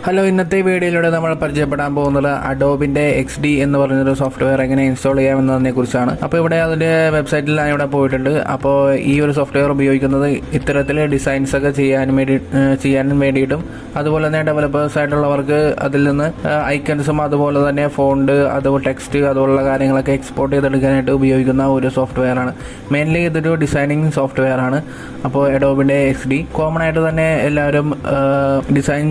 Hello, ഇന്നത്തെ വീഡിയോയിലൂടെ നമ്മൾ പരിചയപ്പെടാൻ പോകുന്നത് അഡോബിൻ്റെ XD എന്ന് പറഞ്ഞൊരു സോഫ്റ്റ്വെയർ എങ്ങനെ ഇൻസ്റ്റാൾ ചെയ്യാമെന്നതിനെ കുറിച്ചാണ്. അപ്പോൾ ഇവിടെ അതിൻ്റെ വെബ്സൈറ്റിൽ ഞാൻ ഇവിടെ പോയിട്ടുണ്ട്. അപ്പോൾ ഈ ഒരു സോഫ്റ്റ്വെയർ ഉപയോഗിക്കുന്നത് ഇത്തരത്തിൽ ഡിസൈൻസ് ഒക്കെ ചെയ്യാനും വേണ്ടിയിട്ടും അതുപോലെ തന്നെ ഡെവലപ്പേഴ്സ് ആയിട്ടുള്ളവർക്ക് അതിൽ നിന്ന് ഐക്കൺസും അതുപോലെ തന്നെ ഫോണ്ട് അതുപോലെ ടെക്സ്റ്റ് അതുപോലുള്ള കാര്യങ്ങളൊക്കെ എക്സ്പോർട്ട് ചെയ്തെടുക്കാനായിട്ട് ഉപയോഗിക്കുന്ന ഒരു സോഫ്റ്റ്വെയർ ആണ്. മെയിൻലി ഇതൊരു ഡിസൈനിങ് സോഫ്റ്റ്വെയർ ആണ്. അപ്പോൾ അഡോബിൻ്റെ XD കോമൺ ആയിട്ട് തന്നെ എല്ലാവരും ഡിസൈൻ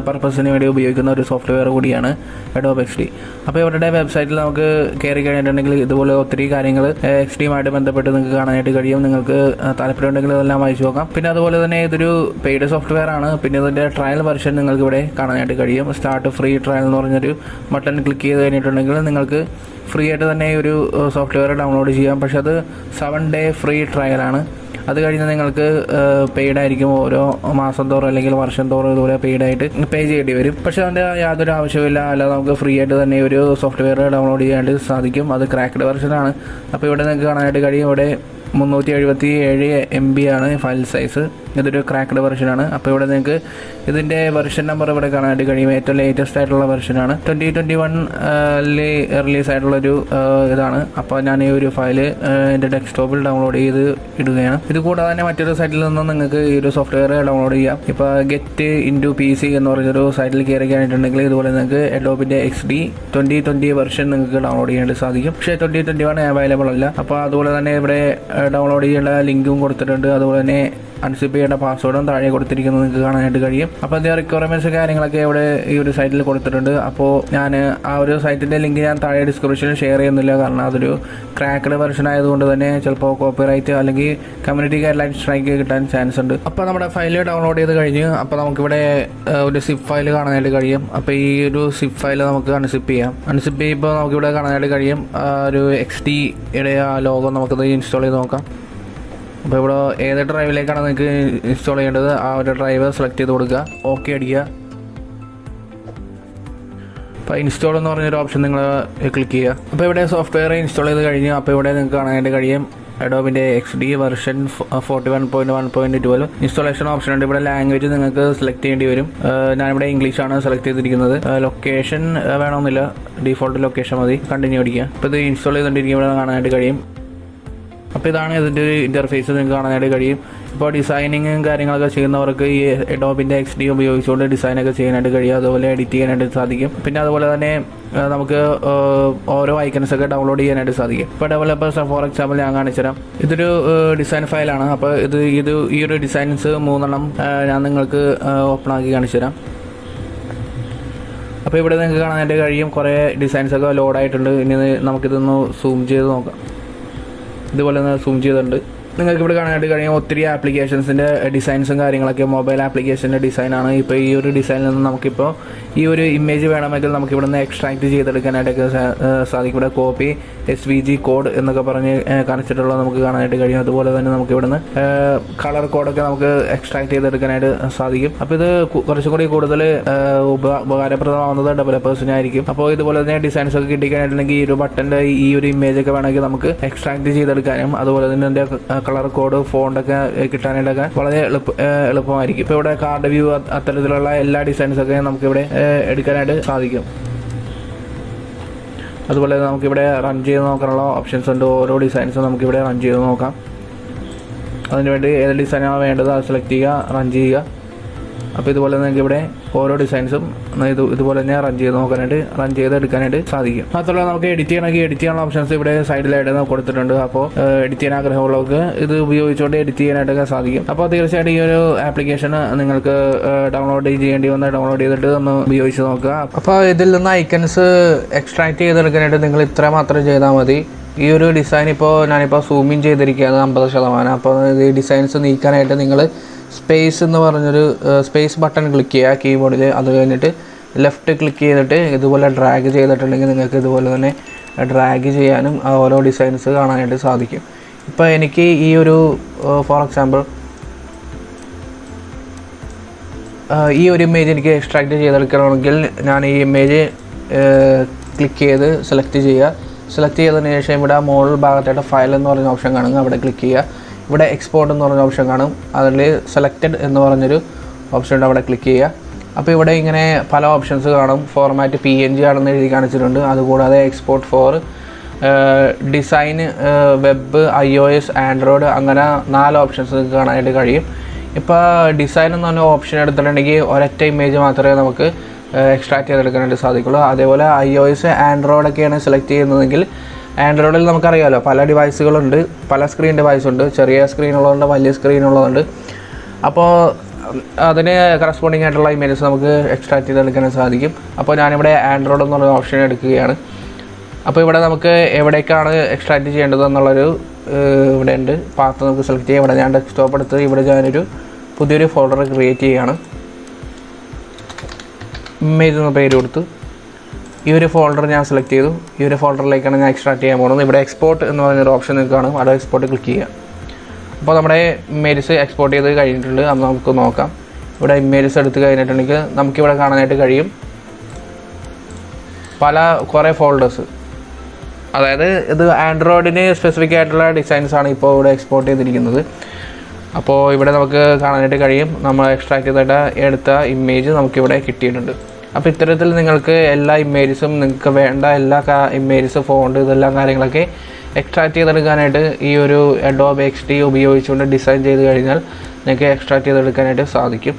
പർപ്പസിന് വേണ്ടി ഉപയോഗിക്കുന്ന ഒരു സോഫ്റ്റ്വെയർ കൂടിയാണ് അഡോബ് XD. അപ്പോൾ ഇവരുടെ വെബ്സൈറ്റിൽ നമുക്ക് കയറി കഴിഞ്ഞിട്ടുണ്ടെങ്കിൽ ഇതുപോലെ ഒത്തിരി കാര്യങ്ങൾ XDയുമായിട്ട് ബന്ധപ്പെട്ട് നിങ്ങൾക്ക് കാണാനായിട്ട് കഴിയും. നിങ്ങൾക്ക് താല്പര്യമുണ്ടെങ്കിൽ ഇതെല്ലാം വായിച്ചു നോക്കാം. പിന്നെ അതുപോലെ തന്നെ ഇതൊരു പെയ്ഡ് സോഫ്റ്റ്വെയർ ആണ്. പിന്നെ ഇതിൻ്റെ ട്രയൽ വെർഷൻ നിങ്ങൾക്ക് ഇവിടെ കാണാനായിട്ട് കഴിയും. സ്റ്റാർട്ട് ഫ്രീ ട്രയൽ എന്ന് പറഞ്ഞൊരു ബട്ടൺ ക്ലിക്ക് ചെയ്ത് കഴിഞ്ഞിട്ടുണ്ടെങ്കിൽ നിങ്ങൾക്ക് ഫ്രീ ആയിട്ട് തന്നെ ഒരു സോഫ്റ്റ്വെയർ ഡൗൺലോഡ് ചെയ്യാം. പക്ഷെ അത് 7 ഡേ ഫ്രീ ട്രയലാണ്. അത് കഴിഞ്ഞ് നിങ്ങൾക്ക് പെയ്ഡായിരിക്കും. ഓരോ മാസം തോറും അല്ലെങ്കിൽ വർഷം തോറും ഇതുപോലെ പെയ്ഡായിട്ട് പേ ചെയ്യേണ്ടി വരും. പക്ഷേ അതിൻ്റെ യാതൊരു ആവശ്യമില്ല. അല്ലാതെ നമുക്ക് ഫ്രീ ആയിട്ട് തന്നെ ഒരു സോഫ്റ്റ്വെയർ ഡൗൺലോഡ് ചെയ്യാനായിട്ട് സാധിക്കും. അത് ക്രാക്ക്ഡ് വെർഷനാണ്. അപ്പോൾ ഇവിടെ നിങ്ങൾക്ക് കാണാനായിട്ട് കഴിയും. ഇവിടെ 377 MB ആണ് ഫയൽ സൈസ്. ഇതൊരു ക്രാക്ക്ഡ് വെർഷനാണ്. അപ്പോൾ ഇവിടെ നിങ്ങൾക്ക് ഇതിൻ്റെ വെർഷൻ നമ്പർ ഇവിടെ കാണാനായിട്ട് കഴിയും. ഏറ്റവും ലേറ്റസ്റ്റ് ആയിട്ടുള്ള വെർഷനാണ്. 2021 റിലീസായിട്ടുള്ളൊരു ഇതാണ്. അപ്പോൾ ഞാൻ ഈ ഒരു ഫയൽ എൻ്റെ ഡെസ്ക്ടോപ്പിൽ ഡൗൺലോഡ് ചെയ്ത് ഇടുകയാണ്. ഇത് കൂടാതെ തന്നെ മറ്റൊരു സൈറ്റിൽ നിന്നും നിങ്ങൾക്ക് ഈ ഒരു സോഫ്റ്റ്വെയർ ഡൗൺലോഡ് ചെയ്യാം. ഇപ്പോൾ ഗെറ്റ് ഇൻറ്റു PC എന്ന് പറഞ്ഞൊരു സൈറ്റിൽ കയറിക്കാനായിട്ടുണ്ടെങ്കിൽ ഇതുപോലെ നിങ്ങൾക്ക് അഡോബിൻ്റെ XD 2020 വെർഷൻ നിങ്ങൾക്ക് ഡൗൺലോഡ് ചെയ്യാനായിട്ട് സാധിക്കും. പക്ഷേ 2021 അവൈലബിൾ അല്ല. അപ്പോൾ അതുപോലെ തന്നെ ഇവിടെ ഡൗൺലോഡ് ചെയ്യേണ്ട ലിങ്കും കൊടുത്തിട്ടുണ്ട്. അതുപോലെ തന്നെ അൺസിപ്പ് ചെയ്യേണ്ട പാസ്വേഡും താഴെ കൊടുത്തിരിക്കുന്നത് നിങ്ങൾക്ക് കാണാനായിട്ട് കഴിയും. അപ്പോൾ അതിൻ്റെ റിക്വയർമെൻറ്റ്സ് കാര്യങ്ങളൊക്കെ ഇവിടെ ഈ ഒരു സൈറ്റിൽ കൊടുത്തിട്ടുണ്ട്. അപ്പോൾ ഞാൻ ആ ഒരു സൈറ്റിൻ്റെ ലിങ്ക് ഞാൻ താഴെ ഡിസ്ക്രിപ്ഷനിൽ ഷെയർ ചെയ്യുന്നില്ല. കാരണം അതൊരു ക്രാക്ക്ഡ് വെർഷൻ ആയതുകൊണ്ട് തന്നെ ചിലപ്പോൾ കോപ്പിറൈറ്റ് അല്ലെങ്കിൽ കമ്മ്യൂണിറ്റി ഗൈഡ്ലൈൻ സ്ട്രൈക്ക് കിട്ടാൻ ചാൻസ് ഉണ്ട്. അപ്പോൾ നമ്മുടെ ഫയൽ ഡൗൺലോഡ് ചെയ്ത് കഴിഞ്ഞ് അപ്പോൾ നമുക്കിവിടെ ഒരു സിപ്പ് ഫയൽ കാണാനായിട്ട് കഴിയും. അപ്പോൾ ഈ ഒരു സിപ്പ് ഫയൽ നമുക്ക് അൺസിപ്പ് ചെയ്യാം. അൺസിപ്പ് ചെയ്യുമ്പോൾ നമുക്കിവിടെ കാണാനായിട്ട് കഴിയും ഒരു XDയുടെ ആ ലോഗോ നമുക്കത് ഇൻസ്റ്റാൾ ചെയ്ത് നോക്കാം. അപ്പോൾ ഇവിടെ ഏത് ഡ്രൈവിലേക്കാണ് നിങ്ങൾക്ക് ഇൻസ്റ്റാൾ ചെയ്യേണ്ടത് ആ ഒരു ഡ്രൈവ് സെലക്ട് ചെയ്ത് കൊടുക്കുക. ഓക്കെ അടിക്കുക. അപ്പോൾ ഇൻസ്റ്റാൾ എന്ന് പറഞ്ഞൊരു ഓപ്ഷൻ നിങ്ങൾ ക്ലിക്ക് ചെയ്യുക. അപ്പോൾ ഇവിടെ സോഫ്റ്റ്വെയർ ഇൻസ്റ്റാൾ ചെയ്ത് കഴിഞ്ഞു. അപ്പോൾ ഇവിടെ നിങ്ങൾക്ക് കാണാനായിട്ട് കഴിയും അഡോബിൻ്റെ XD വെർഷൻ 41.1.12 ഇൻസ്റ്റാളേഷൻ ഓപ്ഷൻ ഉണ്ട്. ഇവിടെ ലാംഗ്വേജ് നിങ്ങൾക്ക് സെലക്ട് ചെയ്യേണ്ടി വരും. ഞാനിവിടെ ഇംഗ്ലീഷാണ് സെലക്ട് ചെയ്തിരിക്കുന്നത്. ലൊക്കേഷൻ വേണമെന്നില്ല, ഡീഫോൾട്ട് ലൊക്കേഷൻ മതി. കണ്ടിന്യൂ അടിക്കുക. അപ്പോൾ ഇത് ഇൻസ്റ്റാൾ ചെയ്തുകൊണ്ടിരിക്കും. ഇവിടെ കാണാനായിട്ട് കഴിയും. അപ്പോൾ ഇതാണ് ഇതിൻ്റെ ഒരു ഇൻ്റർഫേസ് നിങ്ങൾക്ക് കാണാനായിട്ട് കഴിയും. ഇപ്പോൾ ഡിസൈനിങ്ങും കാര്യങ്ങളൊക്കെ ചെയ്യുന്നവർക്ക് ഈ അഡോബിൻ്റെ XD ഉപയോഗിച്ചുകൊണ്ട് ഡിസൈനൊക്കെ ചെയ്യാനായിട്ട് കഴിയും. അതുപോലെ എഡിറ്റ് ചെയ്യാനായിട്ട് സാധിക്കും. പിന്നെ അതുപോലെ തന്നെ നമുക്ക് ഓരോ ഐക്കൺസൊക്കെ ഡൗൺലോഡ് ചെയ്യാനായിട്ട് സാധിക്കും. ഇപ്പോൾ ഡെവലപ്പേഴ്സ് ഫോർ എക്സാമ്പിൾ ഞാൻ കാണിച്ചുതരാം. ഇതൊരു ഡിസൈൻ ഫയലാണ്. അപ്പോൾ ഈ ഒരു ഡിസൈൻസ് 3 ഞാൻ നിങ്ങൾക്ക് ഓപ്പൺ ആക്കി കാണിച്ചു തരാം. അപ്പോൾ ഇവിടെ നിങ്ങൾക്ക് കാണാനായിട്ട് കഴിയും കുറേ ഡിസൈൻസൊക്കെ ലോഡായിട്ടുണ്ട്. ഇനി നമുക്കിതൊന്ന് സൂം ചെയ്ത് നോക്കാം. ഇതുപോലെ ഒന്ന് സൂം ചെയ്തിട്ടുണ്ട്. നിങ്ങൾക്ക് ഇവിടെ കാണാനായിട്ട് കഴിയും ഒത്തിരി ആപ്ലിക്കേഷൻസിൻ്റെ ഡിസൈൻസും കാര്യങ്ങളൊക്കെ മൊബൈൽ ആപ്ലിക്കേഷൻ്റെ ഡിസൈനാണ്. ഇപ്പോൾ ഈ ഒരു ഡിസൈനിൽ നിന്ന് നമുക്കിപ്പോൾ ഈ ഒരു ഇമേജ് വേണമെങ്കിൽ നമുക്ക് ഇവിടെ നിന്ന് എക്സ്ട്രാക്ട് ചെയ്തെടുക്കാനായിട്ടൊക്കെ സാധിക്കും. ഇവിടെ കോപ്പി SVG കോഡ് എന്നൊക്കെ പറഞ്ഞ് കാണിച്ചിട്ടുള്ളത് നമുക്ക് കാണാനായിട്ട് കഴിയും. അതുപോലെ തന്നെ നമുക്ക് ഇവിടുന്ന് കളർ കോഡൊക്കെ നമുക്ക് എക്സ്ട്രാക്ട് ചെയ്തെടുക്കാനായിട്ട് സാധിക്കും. അപ്പോൾ ഇത് കുറച്ചും കൂടി കൂടുതൽ ഉപകാരപ്രദമാവുന്നത് ഡെവലപ്പേഴ്സിനായിരിക്കും. അപ്പോൾ ഇതുപോലെ തന്നെ ഡിസൈൻസ് ഒക്കെ കിട്ടിക്കാനായിട്ടുണ്ടെങ്കിൽ ഈ ഒരു ബട്ടൻ്റെ ഈ ഒരു ഇമേജൊക്കെ വേണമെങ്കിൽ നമുക്ക് എക്സ്ട്രാക്ട് ചെയ്തെടുക്കാനും അതുപോലെ തന്നെ അതിൻ്റെ കളർ കോഡ് ഫോണ്ടൊക്കെ കിട്ടാനായിട്ടൊക്കെ വളരെ എളുപ്പമായിരിക്കും. ഇപ്പോൾ ഇവിടെ കാർഡ് വ്യൂ അത്തരത്തിലുള്ള എല്ലാ ഡിസൈൻസൊക്കെ നമുക്കിവിടെ എടുക്കാനായിട്ട് സാധിക്കും. അതുപോലെ നമുക്കിവിടെ റൺ ചെയ്ത് നോക്കാനുള്ള ഓപ്ഷൻസ് ഉണ്ട്. ഓരോ ഡിസൈൻസും നമുക്കിവിടെ റൺ ചെയ്ത് നോക്കാം. അതിനുവേണ്ടി ഏത് ഡിസൈനാണ് വേണ്ടത് അത് സെലക്ട് ചെയ്യുക, റൺ ചെയ്യുക. അപ്പോൾ ഇതുപോലെ നിങ്ങൾക്ക് ഇവിടെ ഓരോ ഡിസൈൻസും ഇതുപോലെ തന്നെ റൺ ചെയ്ത് എടുക്കാനായിട്ട് സാധിക്കും. മാത്രമല്ല നമുക്ക് എഡിറ്റ് ചെയ്യാനുള്ള ഓപ്ഷൻസ് ഇവിടെ സൈഡിലായിട്ട് കൊടുത്തിട്ടുണ്ട്. അപ്പോൾ എഡിറ്റ് ചെയ്യാൻ ആഗ്രഹമുള്ളവർക്ക് ഇത് ഉപയോഗിച്ചുകൊണ്ട് എഡിറ്റ് ചെയ്യാനായിട്ടൊക്കെ സാധിക്കും. അപ്പോൾ തീർച്ചയായിട്ടും ഈ ഒരു ആപ്ലിക്കേഷൻ നിങ്ങൾക്ക് ഡൗൺലോഡ് ചെയ്തിട്ട് ഒന്ന് ഉപയോഗിച്ച് നോക്കുക. അപ്പോൾ ഇതിൽ നിന്ന് ഐക്കൺസ് എക്സ്ട്രാക്ട് ചെയ്തെടുക്കാനായിട്ട് നിങ്ങൾ ഇത്ര മാത്രം ചെയ്താൽ മതി. ഈ ഒരു ഡിസൈൻ ഞാനിപ്പോൾ സൂം ഇൻ ചെയ്തിരിക്കുകയാണ് 50%. അപ്പോൾ ഈ ഡിസൈൻസ് നീക്കാനായിട്ട് നിങ്ങൾ സ്പേസ് എന്ന് പറഞ്ഞൊരു സ്പേസ് ബട്ടൺ ക്ലിക്ക് ചെയ്യുക കീബോർഡിൽ. അത് കഴിഞ്ഞിട്ട് ലെഫ്റ്റ് ക്ലിക്ക് ചെയ്തിട്ട് ഇതുപോലെ ഡ്രാഗ് ചെയ്തിട്ടുണ്ടെങ്കിൽ നിങ്ങൾക്ക് ഇതുപോലെ തന്നെ ഡ്രാഗ് ചെയ്യാനും ഓരോ ഡിസൈൻസ് കാണാനായിട്ട് സാധിക്കും. ഇപ്പോൾ എനിക്ക് ഈ ഒരു ഫോർ എക്സാമ്പിൾ ഈ ഒരു ഇമേജ് എനിക്ക് എക്സ്ട്രാക്ട് ചെയ്തെടുക്കണമെങ്കിൽ ഞാൻ ഈ ഇമേജ് ക്ലിക്ക് ചെയ്ത് സെലക്ട് ചെയ്തതിന് ശേഷം ഇവിടെ മുകളിൽ ഭാഗത്തായിട്ട് ഫയൽ എന്ന് പറഞ്ഞ ഓപ്ഷൻ കാണും. അവിടെ ക്ലിക്ക് ചെയ്യുക. ഇവിടെ എക്സ്പോർട്ട് എന്ന് പറഞ്ഞ ഓപ്ഷൻ കാണും. അതിൽ സെലക്റ്റഡ് എന്ന് പറഞ്ഞൊരു ഓപ്ഷൻ ഉണ്ട്. അവിടെ ക്ലിക്ക് ചെയ്യുക. അപ്പോൾ ഇവിടെ ഇങ്ങനെ പല ഓപ്ഷൻസ് കാണും. ഫോർമാറ്റ് PNG ആണെന്ന് എഴുതി കാണിച്ചിട്ടുണ്ട്. അതുകൂടാതെ export for design, web, iOS, Android, അങ്ങനെ 4 ഓപ്ഷൻസ് കാണാനായിട്ട് കഴിയും. ഇപ്പോൾ ഡിസൈൻ എന്ന് പറഞ്ഞ ഓപ്ഷൻ എടുത്തിട്ടുണ്ടെങ്കിൽ ഒരൊറ്റ ഇമേജ് മാത്രമേ നമുക്ക് എക്സ്ട്രാക്ട് ചെയ്തെടുക്കാനായിട്ട് സാധിക്കുള്ളൂ. അതേപോലെ iOS, ആൻഡ്രോയിഡൊക്കെയാണ് സെലക്ട് ചെയ്യുന്നതെങ്കിൽ ആൻഡ്രോയിഡിൽ നമുക്കറിയാമല്ലോ പല ഡിവൈസുകളുണ്ട്, പല സ്ക്രീൻ ഡിവൈസ് ഉണ്ട്. ചെറിയ സ്ക്രീൻ ഉള്ളതുണ്ട്, വലിയ സ്ക്രീൻ ഉള്ളതുണ്ട്. അപ്പോൾ അതിന് കറസ്പോണ്ടിങ് ആയിട്ടുള്ള ഇമേജസ് നമുക്ക് എക്സ്ട്രാക്ട് ചെയ്തെടുക്കാനായിട്ട് സാധിക്കും. അപ്പോൾ ഞാനിവിടെ ആൻഡ്രോയിഡ് എന്നുള്ള ഓപ്ഷൻ എടുക്കുകയാണ്. അപ്പോൾ ഇവിടെ നമുക്ക് എവിടേക്കാണ് എക്സ്ട്രാക്ട് ചെയ്യേണ്ടത് എന്നുള്ളൊരു ഇവിടെ ഉണ്ട്. പാത്ത് നമുക്ക് സെലക്ട് ചെയ്യാം. ഇവിടെ ഞാൻ ഡെസ്ക്ടോപ്പ് എടുത്ത് ഇവിടെ ഞാനൊരു പുതിയൊരു ഫോൾഡർ ക്രിയേറ്റ് ചെയ്യുകയാണ്. ഇമേജ് എന്ന പേര് കൊടുത്ത് ഈ ഒരു ഫോൾഡർ ഞാൻ സെലക്ട് ചെയ്തു. ഈ ഒരു ഫോൾഡറിലേക്കാണ് ഞാൻ എക്സ്ട്രാക്ട് ചെയ്യാൻ പോകുന്നത്. ഇവിടെ എക്സ്പോർട്ട് എന്ന് പറഞ്ഞൊരു ഓപ്ഷൻ നിങ്ങൾക്ക് കാണും. അവിടെ എക്സ്പോർട്ട് ക്ലിക്ക് ചെയ്യുക. അപ്പോൾ നമ്മുടെ ഇമേജസ് എക്സ്പോർട്ട് ചെയ്ത് കഴിഞ്ഞിട്ടുണ്ട്. അത് നമുക്ക് നോക്കാം. ഇവിടെ ഇമേജസ് എടുത്ത് കഴിഞ്ഞിട്ടുണ്ടെങ്കിൽ നമുക്കിവിടെ കാണാനായിട്ട് കഴിയും കുറേ ഫോൾഡേഴ്സ്. അതായത് ഇത് ആൻഡ്രോയിഡിന് സ്പെസിഫിക് ആയിട്ടുള്ള ഡിസൈൻസാണ് ഇപ്പോൾ ഇവിടെ എക്സ്പോർട്ട് ചെയ്തിരിക്കുന്നത്. അപ്പോൾ ഇവിടെ നമുക്ക് കാണാനായിട്ട് കഴിയും നമ്മൾ എക്സ്ട്രാക്ട് ചെയ്തിട്ട് എടുത്ത ഇമേജ് നമുക്കിവിടെ കിട്ടിയിട്ടുണ്ട്. അപ്പോൾ ഇത്തരത്തിൽ നിങ്ങൾക്ക് എല്ലാ ഇമേജസും നിങ്ങൾക്ക് വേണ്ട എല്ലാ ഇമേജസ്, ഫോണ്ട്, ഇതെല്ലാം കാര്യങ്ങളൊക്കെ എക്സ്ട്രാക്ട് ചെയ്തെടുക്കാനായിട്ട് ഈ ഒരു Adobe XD ഉപയോഗിച്ചുകൊണ്ട് ഡിസൈൻ ചെയ്ത് കഴിഞ്ഞാൽ നിങ്ങൾക്ക് എക്സ്ട്രാക്ട് ചെയ്തെടുക്കാനായിട്ട് സാധിക്കും.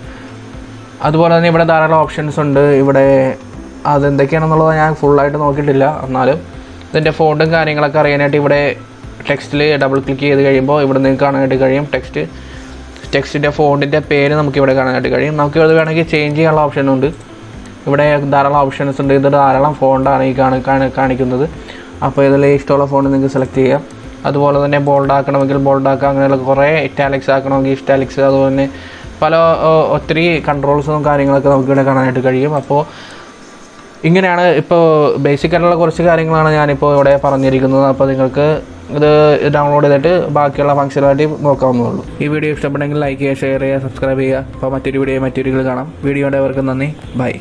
അതുപോലെ തന്നെ ഇവിടെ ധാരാളം ഓപ്ഷൻസ് ഉണ്ട്. ഇവിടെ അതെന്തൊക്കെയാണെന്നുള്ളത് ഞാൻ ഫുള്ളായിട്ട് നോക്കിയിട്ടില്ല. എന്നാലും ഇതിൻ്റെ ഫോണ്ടും കാര്യങ്ങളൊക്കെ അറിയാനായിട്ട് ഇവിടെ ടെക്സ്റ്റിൽ ഡബിൾ ക്ലിക്ക് ചെയ്ത് കഴിയുമ്പോൾ ഇവിടെ നിങ്ങൾക്ക് കാണാനായിട്ട് കഴിയും ടെക്സ്റ്റിൻ്റെ ഫോണ്ടിൻ്റെ പേര് നമുക്കിവിടെ കാണാനായിട്ട് കഴിയും. നമുക്ക് ഇത് വേണമെങ്കിൽ ചേഞ്ച് ചെയ്യാനുള്ള ഓപ്ഷനുണ്ട്. ഇവിടെ ധാരാളം ഓപ്ഷൻസ് ഉണ്ട്. ഇത് ധാരാളം ഫോണ്ടാണ് ഈ കാണിക്കുന്നത്. അപ്പോൾ ഇതിൽ ഇഷ്ടമുള്ള ഫോണ്ട് നിങ്ങൾക്ക് സെലക്ട് ചെയ്യാം. അതുപോലെ തന്നെ ബോൾഡ് ആക്കണമെങ്കിൽ ബോൾഡ് ആക്കാം. അങ്ങനെയുള്ള കുറേ ഇറ്റാലിക്സ് ആക്കണമെങ്കിൽ ഇറ്റാലിക്സ്, അതുപോലെ തന്നെ ഒത്തിരി കൺട്രോൾസും കാര്യങ്ങളൊക്കെ നമുക്കിവിടെ കാണാനായിട്ട് കഴിയും. അപ്പോൾ ഇങ്ങനെയാണ് ഇപ്പോൾ ബേസിക്കായിട്ടുള്ള കുറച്ച് കാര്യങ്ങളാണ് ഞാനിപ്പോൾ ഇവിടെ പറഞ്ഞിരിക്കുന്നത്. അപ്പോൾ നിങ്ങൾക്ക് ഇത് ഡൗൺലോഡ് ചെയ്തിട്ട് ബാക്കിയുള്ള ഫംഗ്ഷനാലിറ്റി നോക്കാവുന്നതുള്ളൂ. ഈ വീഡിയോ ഇഷ്ടപ്പെട്ടെങ്കിൽ ലൈക്ക് ചെയ്യുക, ഷെയർ ചെയ്യുക, സബ്സ്ക്രൈബ് ചെയ്യുക. അപ്പോൾ മറ്റൊരു വീഡിയോ കാണാം. വീഡിയോയുടെ അവർക്ക് നന്ദി. ബൈ.